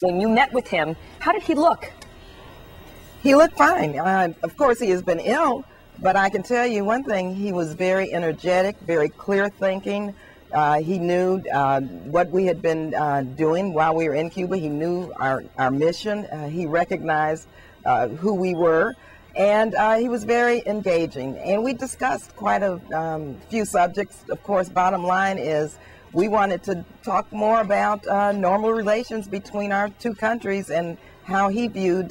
When you met with him, how did he look? He looked fine. Of course, he has been ill, but I can tell you one thing, he was very energetic, very clear thinking. He knew what we had been doing while we were in Cuba. He knew our mission. He recognized who we were, and he was very engaging. And we discussed quite a few subjects. Of course, bottom line is we wanted to talk more about normal relations between our two countries and how he viewed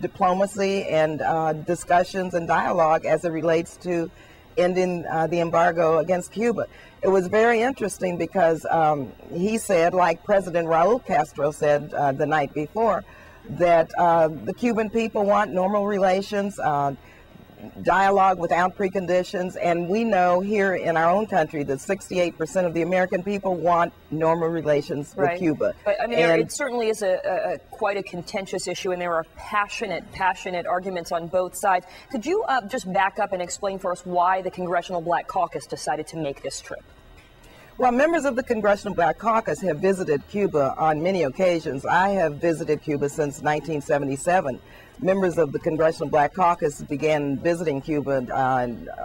diplomacy and discussions and dialogue as it relates to ending the embargo against Cuba. It was very interesting because he said, like President Raul Castro said the night before, that the Cuban people want normal relations, dialogue without preconditions, and we know here in our own country that 68% of the American people want normal relations with Cuba. But I mean, it certainly is quite a contentious issue, and there are passionate arguments on both sides. Could you just back up and explain for us why the Congressional Black Caucus decided to make this trip? Well, members of the Congressional Black Caucus have visited Cuba on many occasions. I have visited Cuba since 1977. Members of the Congressional Black Caucus began visiting Cuba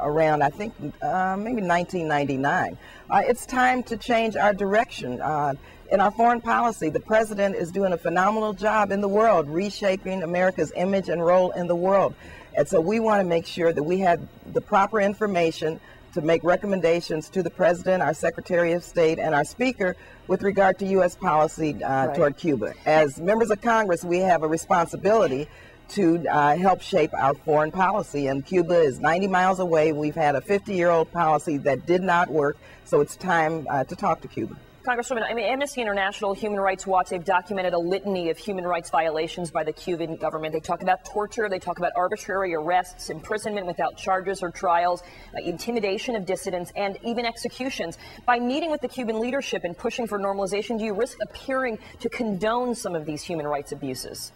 around, I think, maybe 1999. It's time to change our direction. In our foreign policy, the president is doing a phenomenal job in the world, reshaping America's image and role in the world. And so we want to make sure that we have the proper information to make recommendations to the President, our Secretary of State, and our Speaker with regard to U.S. policy toward Cuba. As members of Congress, we have a responsibility to help shape our foreign policy, and Cuba is 90 miles away. We've had a 50-year-old policy that did not work, so it's time to talk to Cuba. Congresswoman, I mean, Amnesty International, Human Rights Watch, they've documented a litany of human rights violations by the Cuban government. They talk about torture, they talk about arbitrary arrests, imprisonment without charges or trials, intimidation of dissidents, and even executions. By meeting with the Cuban leadership and pushing for normalization, do you risk appearing to condone some of these human rights abuses?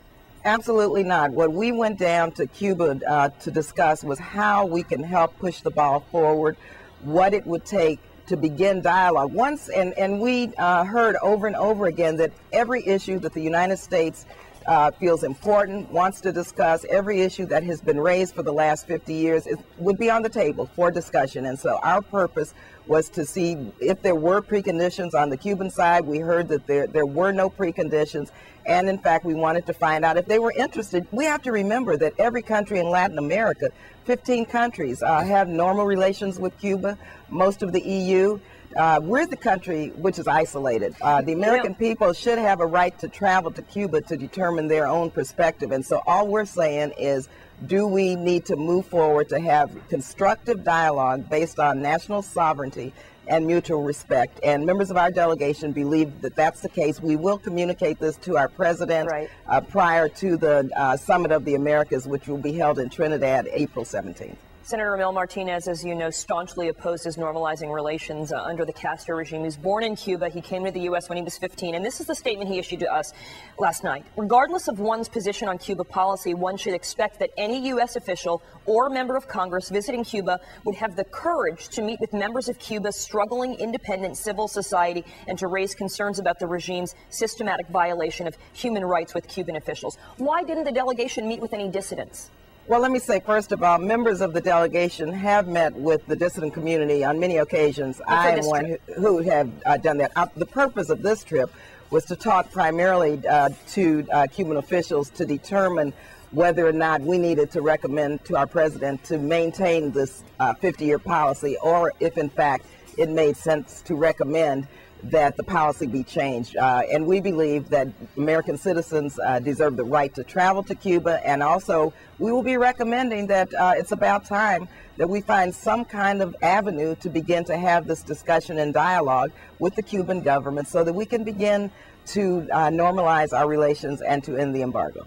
Absolutely not. What we went down to Cuba to discuss was how we can help push the ball forward, what it would take to begin dialogue. And we heard over and over again that every issue that the United States feels important, wants to discuss, every issue that has been raised for the last 50 years would be on the table for discussion. And so our purpose was to see if there were preconditions on the Cuban side. We heard that there were no preconditions. And in fact, we wanted to find out if they were interested. We have to remember that every country in Latin America, 15 countries, have normal relations with Cuba, most of the EU. We're the country which is isolated. The American people should have a right to travel to Cuba to determine their own perspective. And so all we're saying is, do we need to move forward to have constructive dialogue based on national sovereignty and mutual respect? And members of our delegation believe that that's the case. We will communicate this to our president prior to the Summit of the Americas, which will be held in Trinidad April 17th. Senator Emil Martinez, as you know, staunchly opposes normalizing relations under the Castro regime. He was born in Cuba. He came to the U.S. when he was 15, and this is the statement he issued to us last night. Regardless of one's position on Cuba policy, one should expect that any U.S. official or member of Congress visiting Cuba would have the courage to meet with members of Cuba's struggling independent civil society and to raise concerns about the regime's systematic violation of human rights with Cuban officials. Why didn't the delegation meet with any dissidents? Well, let me say, first of all, members of the delegation have met with the dissident community on many occasions. I am one who have done that. The purpose of this trip was to talk primarily to Cuban officials to determine whether or not we needed to recommend to our president to maintain this 50-year policy, or if, in fact, it made sense to recommend that the policy be changed. And we believe that American citizens deserve the right to travel to Cuba, and also we will be recommending that it's about time that we find some kind of avenue to begin to have this discussion and dialogue with the Cuban government so that we can begin to normalize our relations and to end the embargo.